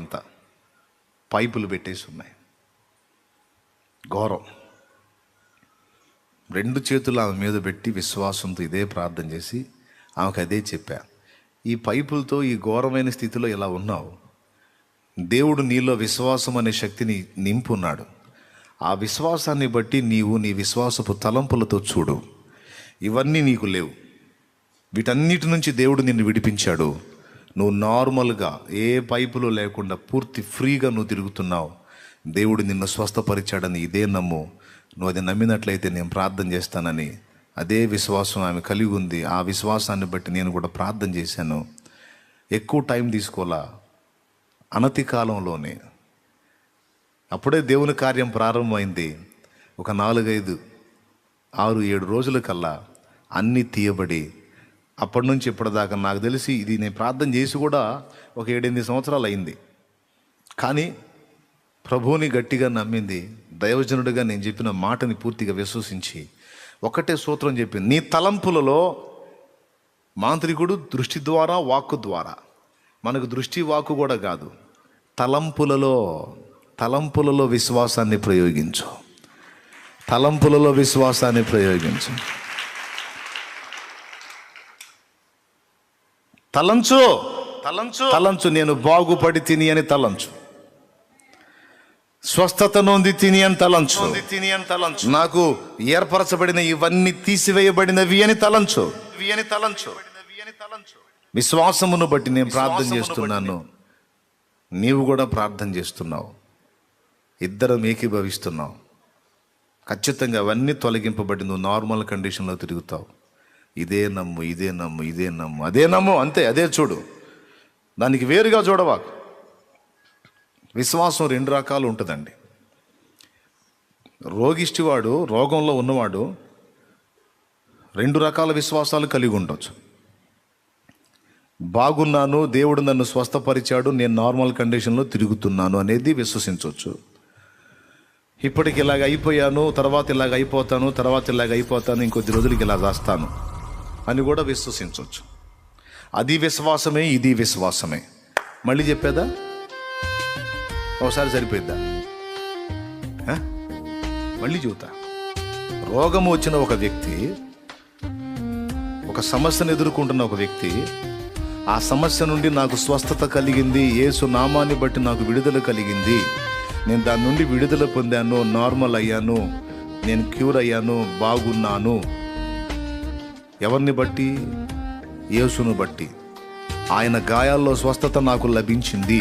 ఎంత పైపులు పెట్టేసి ఉన్నాయి. ఘోరం. 2 చేతులు ఆమె మీద పెట్టి విశ్వాసంతో ఇదే ప్రార్థన చేసి ఆమెకు అదే చెప్పా, ఈ పైపులతో ఈ ఘోరమైన స్థితిలో ఇలా ఉన్నావు, దేవుడు నీలో విశ్వాసం అనే శక్తిని నింపున్నాడు. ఆ విశ్వాసాన్ని బట్టి నీవు నీ విశ్వాసపు తలంపులతో చూడు, ఇవన్నీ నీకు లేవు, వీటన్నిటి నుంచి దేవుడు నిన్ను విడిపించాడు. నువ్వు నార్మల్గా ఏ పైపులు లేకుండా పూర్తి ఫ్రీగా నువ్వు తిరుగుతున్నావు. దేవుడు నిన్ను స్వస్థపరిచాడని ఇదే నమ్ము. నువ్వు అది నమ్మినట్లయితే నేను ప్రార్థన చేస్తానని అదే విశ్వాసం ఆమె కలిగి ఉంది. ఆ విశ్వాసాన్ని బట్టి నేను కూడా ప్రార్థన చేశాను. ఎక్కువ టైం తీసుకోవాలా, అనతి కాలంలోనే అప్పుడే దేవుని కార్యం ప్రారంభమైంది. ఒక 4, 5, 6, 7 రోజుల కల్లా అన్నీ తీయబడి అప్పటి నుంచి ఇప్పటిదాకా నాకు తెలిసి ఇది నేను ప్రార్థన చేసి కూడా ఒక 7-8 సంవత్సరాలు అయింది. కానీ ప్రభువుని గట్టిగా నమ్మింది, దైవజనుడిగా నేను చెప్పిన మాటని పూర్తిగా విశ్వసించి ఒకటే సూత్రం చెప్పింది, నీ తలంపులలో మాంత్రికుడు దృష్టి ద్వారా వాక్కు ద్వారా, మనకు దృష్టి వాక్కు కూడా కాదు, తలంపులలో విశ్వాసాన్ని ప్రయోగించు, తలంపులలో విశ్వాసాన్ని ప్రయోగించు. తలంచు నేను బాగుపడి తిని అని తలంచు, స్వస్థత నొంది తిని అని తలంచు, నాకు ఏర్పరచబడిన ఇవన్నీ తీసివేయబడినవి అని తలంచు. విశ్వాసమును బట్టి నేను ప్రార్థన చేస్తున్నాను, నీవు కూడా ప్రార్థన చేస్తున్నావు, ఇద్దరం ఏకీభవిస్తున్నావు. ఖచ్చితంగా అవన్నీ తొలగింపబడి నువ్వు నార్మల్ కండిషన్లో తిరుగుతావు. ఇదే నమ్ము, అదే నమ్ము, అంతే. అదే చూడు, దానికి వేరుగా చూడవా. విశ్వాసం 2 రకాలు ఉంటుందండి. రోగిష్టివాడు, రోగంలో ఉన్నవాడు 2 రకాల విశ్వాసాలు కలిగి ఉండొచ్చు. బాగున్నాను, దేవుడు నన్ను స్వస్థపరిచాడు, నేను నార్మల్ కండిషన్లో తిరుగుతున్నాను అనేది విశ్వసించవచ్చు. ఇప్పటికి ఇలాగ అయిపోయాను, తర్వాత ఇలాగ అయిపోతాను, ఇంకొద్ది రోజులకి ఇలా రాస్తాను అని కూడా విశ్వసించవచ్చు. అది విశ్వాసమే, ఇది విశ్వాసమే. మళ్ళీ చెప్పేదా? ఒకసారి సరిపోయిద్దా? మళ్ళీ చెబుతా. రోగము వచ్చిన ఒక వ్యక్తి, ఒక సమస్యను ఎదుర్కొంటున్న ఒక వ్యక్తి, ఆ సమస్య నుండి నాకు స్వస్థత కలిగింది, యేసు నామాన్ని బట్టి నాకు విడుదల కలిగింది, నేను దాని నుండి విడుదల పొందాను, నార్మల్ అయ్యాను, నేను క్యూర్ అయ్యాను, బాగున్నాను. ఎవరిని బట్టి? యేసును బట్టి. ఆయన గాయాల్లో స్వస్థత నాకు లభించింది.